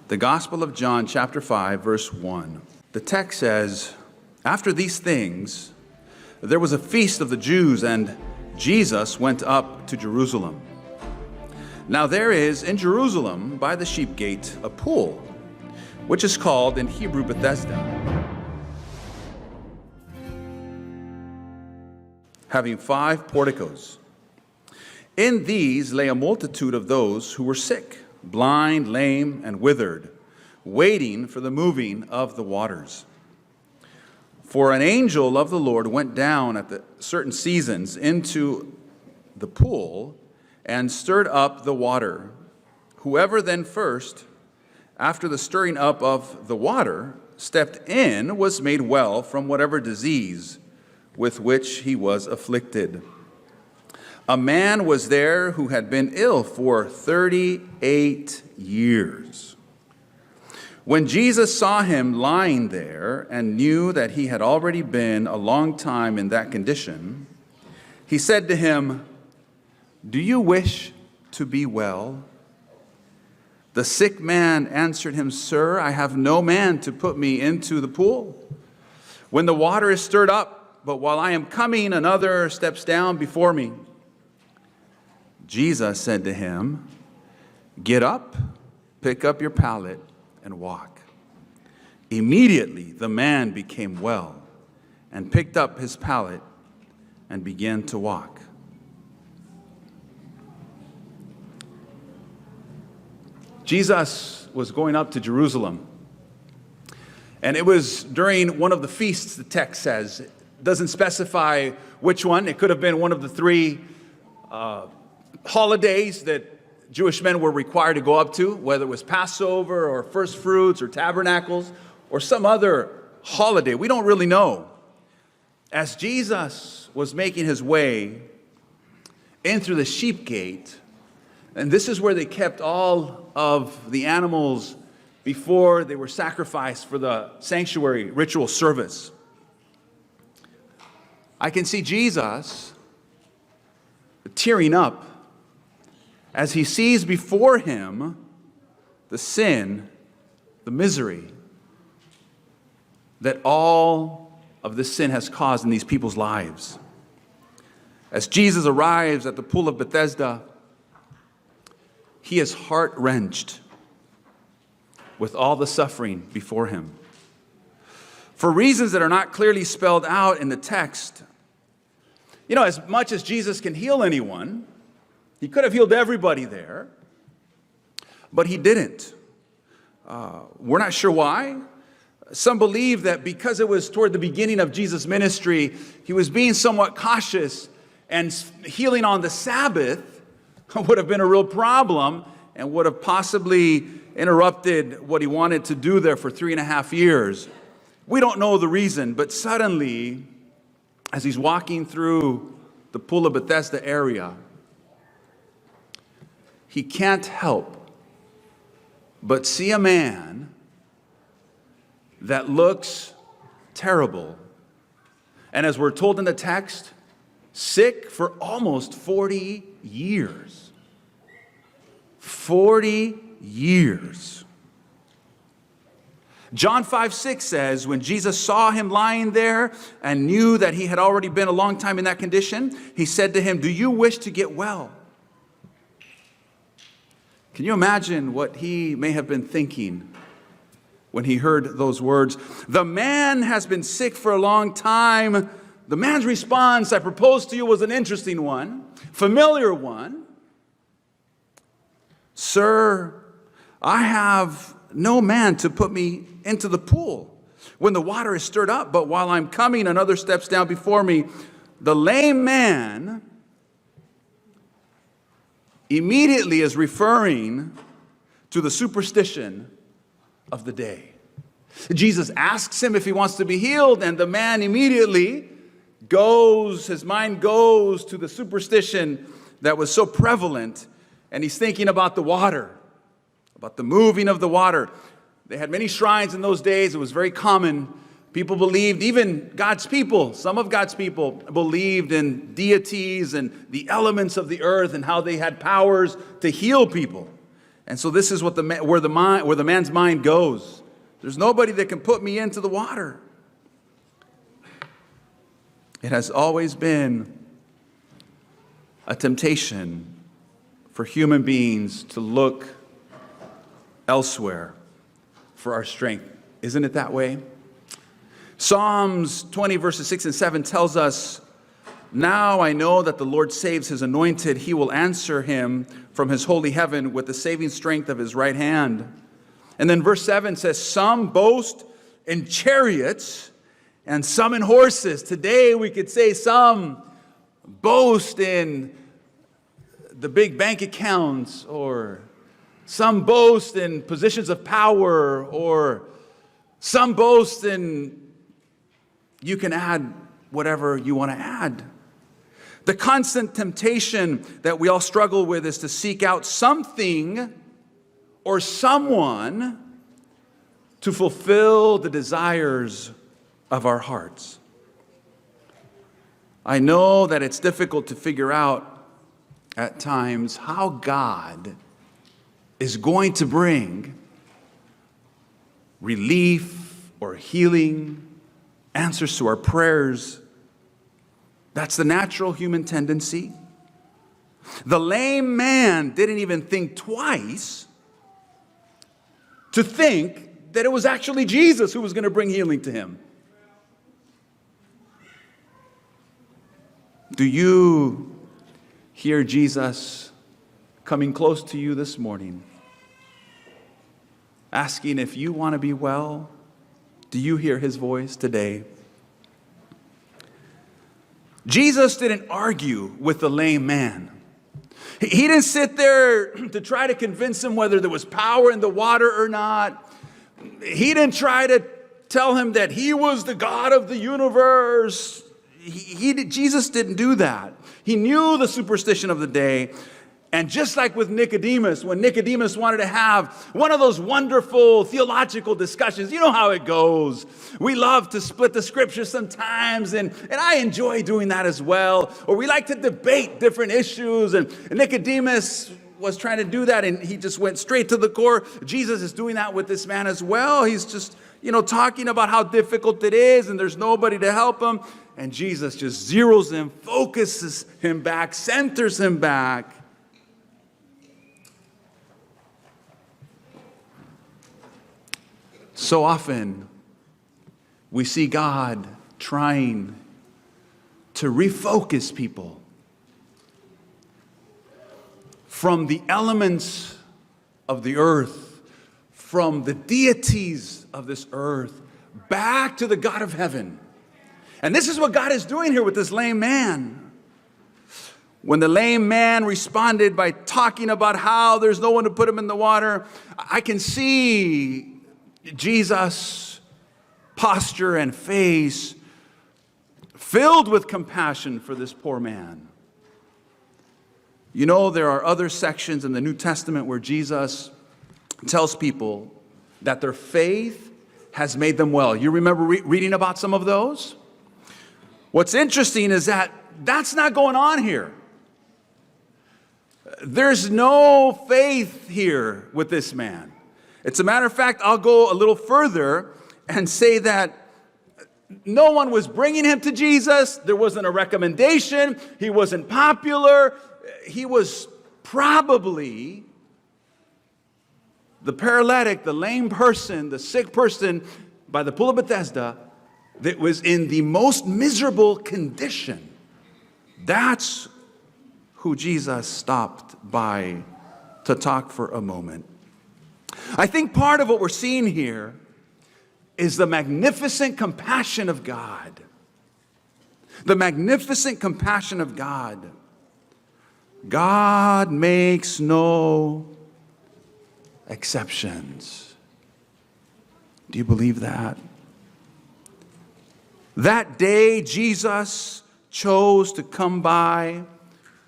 The Gospel of John, chapter 5, verse 1. The text says, "After these things, there was a feast of the Jews, and Jesus went up to Jerusalem. Now there is in Jerusalem by the sheep gate a pool, which is called in Hebrew Bethesda, having 5 porticos. In these lay a multitude of those who were sick, blind, lame, and withered, waiting for the moving of the waters. For an angel of the Lord went down at certain seasons into the pool and stirred up the water. Whoever then first, after the stirring up of the water, stepped in was made well from whatever disease with which he was afflicted. A man was there who had been ill for 38 years. When Jesus saw him lying there and knew that he had already been a long time in that condition, he said to him, 'Do you wish to be well?' The sick man answered him, 'Sir, I have no man to put me into the pool when the water is stirred up, but while I am coming, another steps down before me.' Jesus said to him, 'Get up, pick up your pallet, and walk.' Immediately the man became well and picked up his pallet and began to walk." Jesus was going up to Jerusalem, and it was during one of the feasts, the text says. It doesn't specify which one. It could have been one of the 3 holidays that Jewish men were required to go up to, whether it was Passover or first fruits or tabernacles or some other holiday. We don't really know. As Jesus was making his way in through the sheep gate, and this is where they kept all of the animals before they were sacrificed for the sanctuary ritual service, I can see Jesus tearing up as he sees before him the sin, the misery that all of this sin has caused in these people's lives. As Jesus arrives at the pool of Bethesda, he is heart-wrenched with all the suffering before him. For reasons that are not clearly spelled out in the text, as much as Jesus can heal anyone, he could have healed everybody there, but he didn't. We're not sure why. Some believe that because it was toward the beginning of Jesus' ministry, he was being somewhat cautious, and healing on the Sabbath would have been a real problem and would have possibly interrupted what he wanted to do there for 3.5 years. We don't know the reason, but suddenly, as he's walking through the pool of Bethesda area, he can't help but see a man that looks terrible. And as we're told in the text, sick for almost 40 years. 40 years. John 5:6 says, when Jesus saw him lying there and knew that he had already been a long time in that condition, he said to him, "Do you wish to get well?" Can you imagine what he may have been thinking when he heard those words? The man has been sick for a long time. The man's response, I propose to you, was an interesting one, familiar one. "Sir, I have no man to put me into the pool when the water is stirred up, but while I'm coming, another steps down before me." The lame man immediately is referring to the superstition of the day. Jesus asks him if he wants to be healed, and the man immediately his mind goes to the superstition that was so prevalent, and he's thinking about the water, about the moving of the water. They had many shrines in those days. It was very common. People believed, even God's people, some of God's people believed in deities and the elements of the earth and how they had powers to heal people. And so this is what where the man's mind goes. There's nobody that can put me into the water. It has always been a temptation for human beings to look elsewhere for our strength. Isn't it that way? Psalms 20 verses 6 and 7 tells us, "Now I know that the Lord saves his anointed. He will answer him from his holy heaven with the saving strength of his right hand." And then verse 7 says, "Some boast in chariots and some in horses." Today we could say some boast in the big bank accounts, or some boast in positions of power, or some boast in, you can add whatever you want to add. The constant temptation that we all struggle with is to seek out something or someone to fulfill the desires of our hearts. I know that it's difficult to figure out at times how God is going to bring relief or healing, answers to our prayers. That's the natural human tendency. The lame man didn't even think twice to think that it was actually Jesus who was going to bring healing to him. Do you hear Jesus coming close to you this morning, asking if you want to be well? Do you hear his voice today? Jesus didn't argue with the lame man. He didn't sit there to try to convince him whether there was power in the water or not. He didn't try to tell him that he was the God of the universe. Jesus didn't do that. He knew the superstition of the day. And just like with Nicodemus, when Nicodemus wanted to have one of those wonderful theological discussions, you know how it goes. We love to split the scriptures sometimes, and I enjoy doing that as well. Or we like to debate different issues, and Nicodemus was trying to do that, and he just went straight to the core. Jesus is doing that with this man as well. He's just, talking about how difficult it is, and there's nobody to help him. And Jesus just zeroes him, focuses him back, centers him back. So often, we see God trying to refocus people from the elements of the earth, from the deities of this earth, back to the God of heaven. And this is what God is doing here with this lame man. When the lame man responded by talking about how there's no one to put him in the water, I can see Jesus' posture and face filled with compassion for this poor man. There are other sections in the New Testament where Jesus tells people that their faith has made them well. You remember reading about some of those? What's interesting is that that's not going on here. There's no faith here with this man. As a matter of fact, I'll go a little further and say that no one was bringing him to Jesus. There wasn't a recommendation. He wasn't popular. He was probably the paralytic, the lame person, the sick person by the pool of Bethesda that was in the most miserable condition. That's who Jesus stopped by to talk for a moment. I think part of what we're seeing here is the magnificent compassion of God. The magnificent compassion of God. God makes no exceptions. Do you believe that? That day, Jesus chose to come by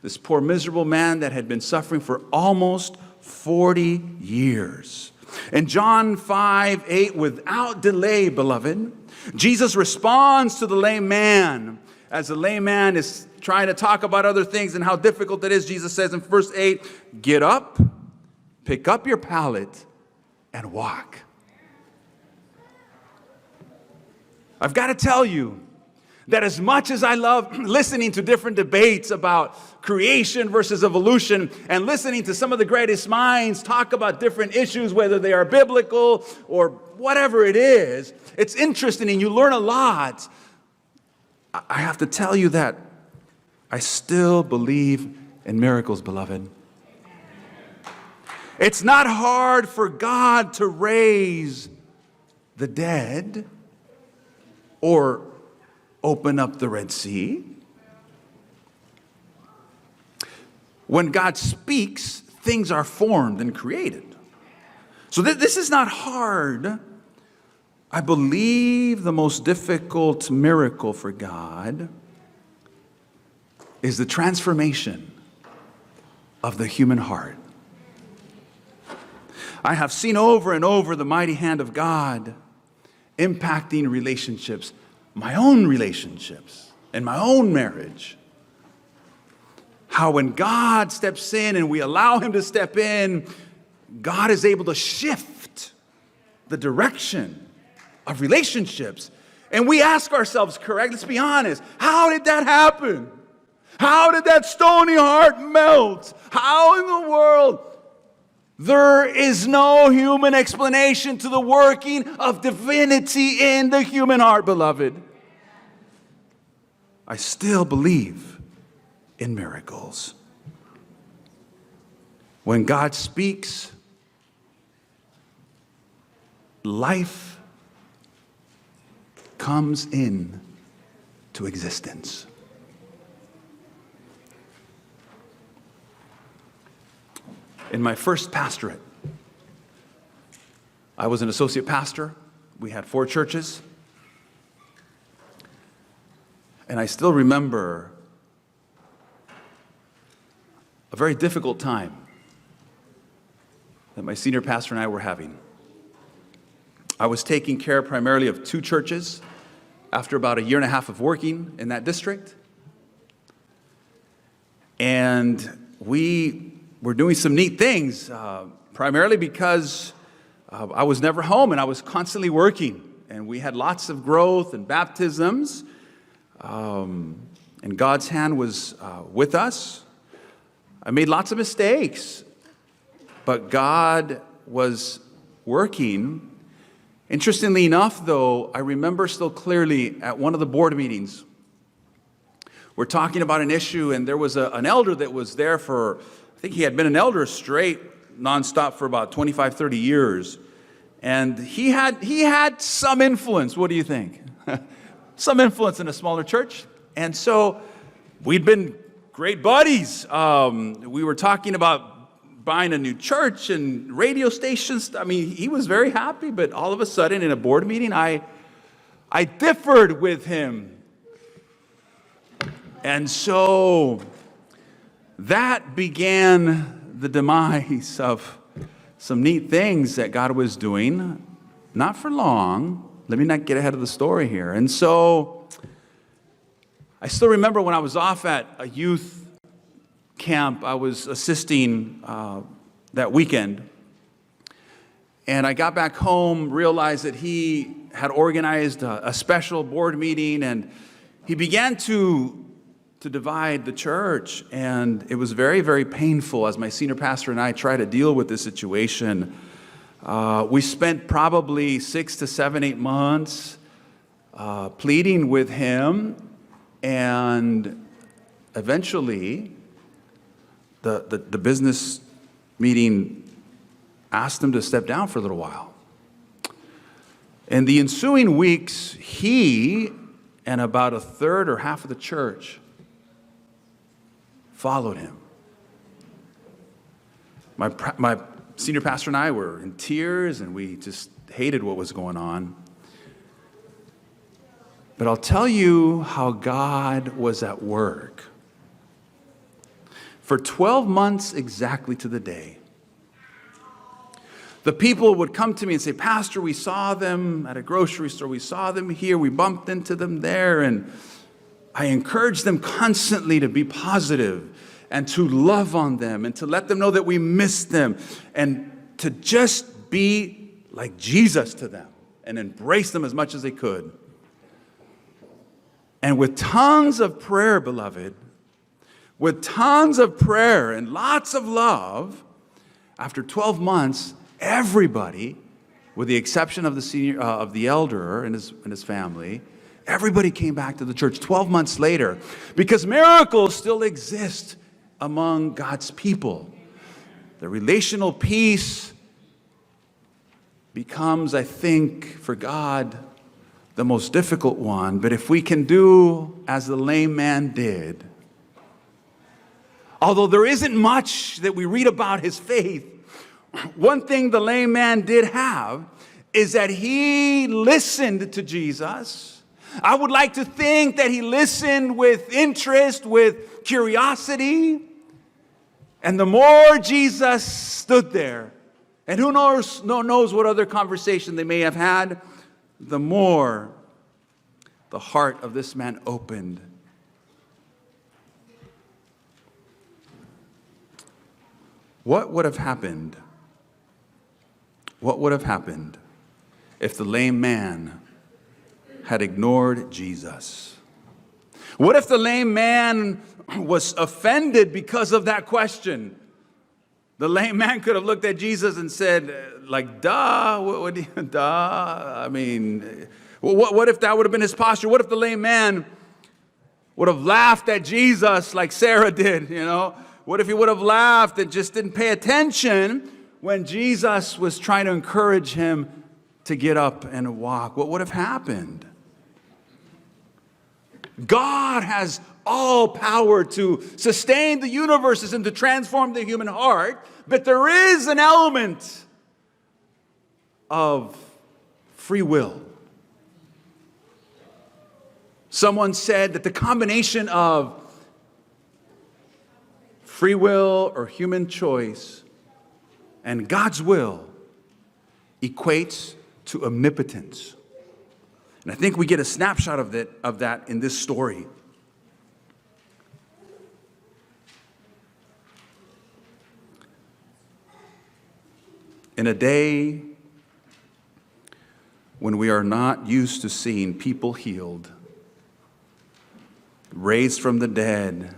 this poor miserable man that had been suffering for almost 40 years. In John 5:8, without delay, beloved, Jesus responds to the lame man. As the lame man is trying to talk about other things and how difficult it is, Jesus says in verse 8, "Get up, pick up your pallet and walk. I've got to tell you that as much as I love listening to different debates about creation versus evolution and listening to some of the greatest minds talk about different issues, whether they are biblical or whatever it is, it's interesting and you learn a lot. I have to tell you that I still believe in miracles, beloved. It's not hard for God to raise the dead or open up the Red Sea. When God speaks, things are formed and created. So this is not hard. I believe the most difficult miracle for God is the transformation of the human heart. I have seen over and over the mighty hand of God impacting relationships, my own relationships, and my own marriage. How when God steps in and we allow Him to step in, God is able to shift the direction of relationships. And we ask ourselves, correct, let's be honest, how did that happen? How did that stony heart melt? How in the world? There is no human explanation to the working of divinity in the human heart, beloved. I still believe in miracles. When God speaks, life comes in to existence. In my first pastorate, I was an associate pastor. We had 4 churches. And I still remember a very difficult time that my senior pastor and I were having. I was taking care primarily of 2 churches after about a year and a half of working in that district. And we were doing some neat things, primarily because I was never home and I was constantly working. And we had lots of growth and baptisms. And God's hand was with us. I made lots of mistakes, but God was working. Interestingly enough, though, I remember still clearly at one of the board meetings, we're talking about an issue, and there was an elder that was there for, I think he had been an elder straight, nonstop for about 25, 30 years. And he had some influence. What do you think? Some influence in a smaller church. And so we'd been great buddies. We were talking about buying a new church and radio stations. I mean, he was very happy, but all of a sudden in a board meeting, I differed with him. And so that began the demise of some neat things that God was doing, not for long. Let me not get ahead of the story here. And so I still remember when I was off at a youth camp, I was assisting that weekend. And I got back home, realized that he had organized a special board meeting, and he began to divide the church. And it was very, very painful as my senior pastor and I tried to deal with this situation. We spent probably 6 to 7, 8 months pleading with him, and eventually the business meeting asked him to step down for a little while. In the ensuing weeks, he and about a third or half of the church followed him. My senior pastor and I were in tears, and we just hated what was going on. But I'll tell you how God was at work. For 12 months exactly to the day, the people would come to me and say, "Pastor, we saw them at a grocery store. We saw them here. We bumped into them there." And I encouraged them constantly to be positive and to love on them and to let them know that we miss them and to just be like Jesus to them and embrace them as much as they could. And with tons of prayer, beloved, with tons of prayer and lots of love, after 12 months, everybody, with the exception of the elder and his family, everybody came back to the church 12 months later, because miracles still exist among God's people. The relational peace becomes, I think, for God, the most difficult one. But if we can do as the lame man did, although there isn't much that we read about his faith, one thing the lame man did have is that he listened to Jesus. I would like to think that he listened with interest, with curiosity. And the more Jesus stood there, and who knows what other conversation they may have had, the more the heart of this man opened. What would have happened? What would have happened if the lame man had ignored Jesus? What if the lame man was offended because of that question? The lame man could have looked at Jesus and said, like, duh, duh. I mean, what if that would have been his posture? What if the lame man would have laughed at Jesus like Sarah did, you know? What if he would have laughed and just didn't pay attention when Jesus was trying to encourage him to get up and walk? What would have happened? God has all power to sustain the universes and to transform the human heart, but there is an element of free will. Someone said that the combination of free will or human choice and God's will equates to omnipotence. And I think we get a snapshot of that in this story. In a day when we are not used to seeing people healed, raised from the dead,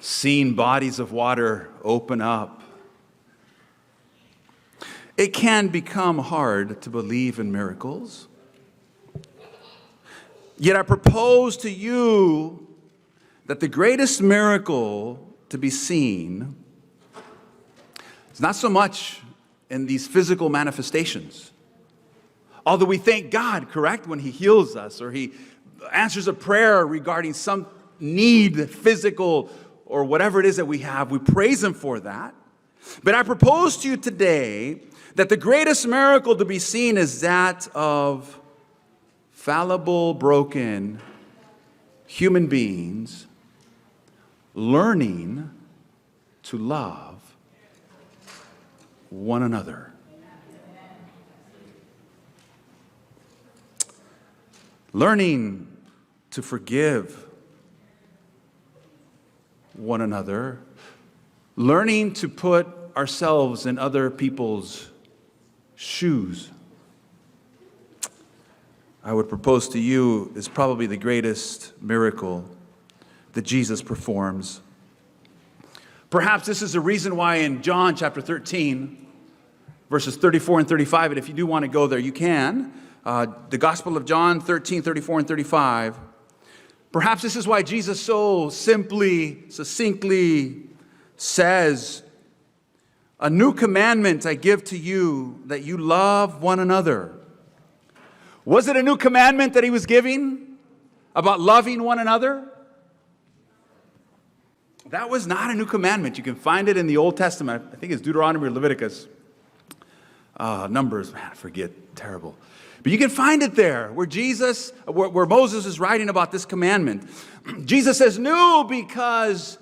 seeing bodies of water open up, it can become hard to believe in miracles. Yet I propose to you that the greatest miracle to be seen is not so much in these physical manifestations. Although we thank God, correct, when He heals us or He answers a prayer regarding some need, physical or whatever it is that we have, we praise Him for that. But I propose to you today that the greatest miracle to be seen is that of fallible, broken human beings learning to love one another. Learning to forgive one another. Learning to put ourselves in other people's shoes. I would propose to you is probably the greatest miracle that Jesus performs. Perhaps this is the reason why in John chapter 13, verses 34 and 35, and if you do want to go there, you can. The Gospel of John 13, 34 and 35. Perhaps this is why Jesus so simply, succinctly says, "A new commandment I give to you, that you love one another." Was it a new commandment that He was giving about loving one another? That was not a new commandment. You can find it in the Old Testament. I think it's Deuteronomy or Leviticus. Numbers, man, I forget, terrible. But you can find it there where Moses is writing about this commandment. Jesus says new because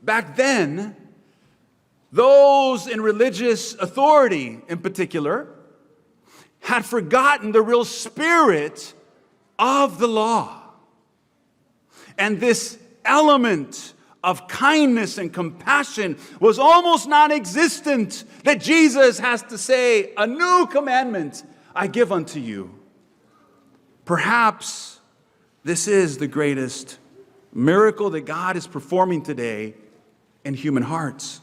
back then, those in religious authority in particular had forgotten the real spirit of the law. And this element of kindness and compassion was almost non-existent, that Jesus has to say, a new commandment I give unto you. Perhaps this is the greatest miracle that God is performing today in human hearts.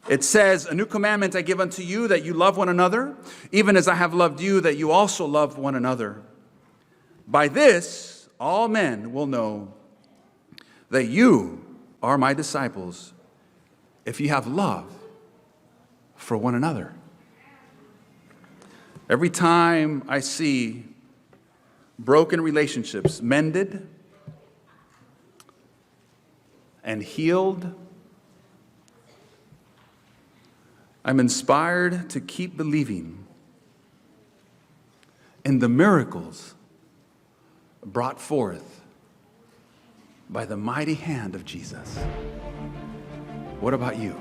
It says, a new commandment I give unto you, that you love one another, even as I have loved you, that you also love one another. By this, all men will know that you are my disciples, if you have love for one another. Every time I see broken relationships mended and healed, I'm inspired to keep believing in the miracles brought forth by the mighty hand of Jesus. What about you?